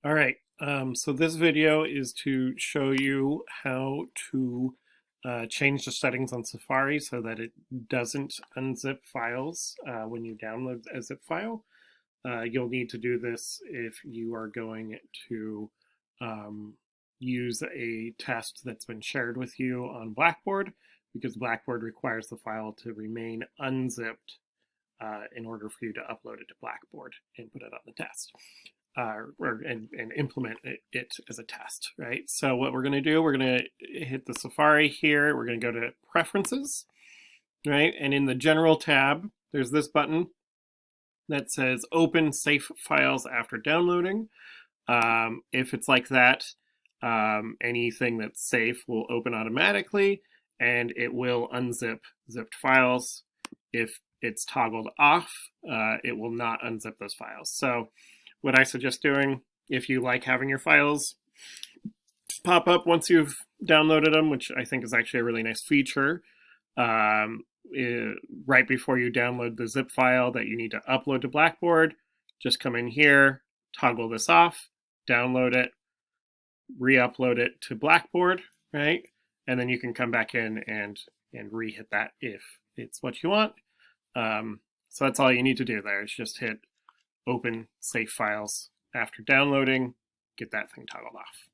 All right, so this video is to show you how to change the settings on Safari so that it doesn't unzip files when you download a zip file. You'll need to do this if you are going to use a test that's been shared with you on Blackboard, because Blackboard requires the file to remain unzipped in order for you to upload it to Blackboard and put it on the test. And implement it as a test, right? So what we're going to do, we're going to hit the Safari here. We're going to go to Preferences, right? And in the General tab, there's this button that says Open Safe Files After Downloading. If it's like that, anything that's safe will open automatically, and it will unzip zipped files. If it's toggled off, it will not unzip those files. So what I suggest doing, if you like having your files pop up once you've downloaded them, which I think is actually a really nice feature, right before you download the zip file that you need to upload to Blackboard, just come in here, toggle this off, download it, re-upload it to Blackboard, right? And then you can come back in and re-hit that if it's what you want. So that's all you need to do there, is just hit Open Safe Files After Downloading, get that thing toggled off.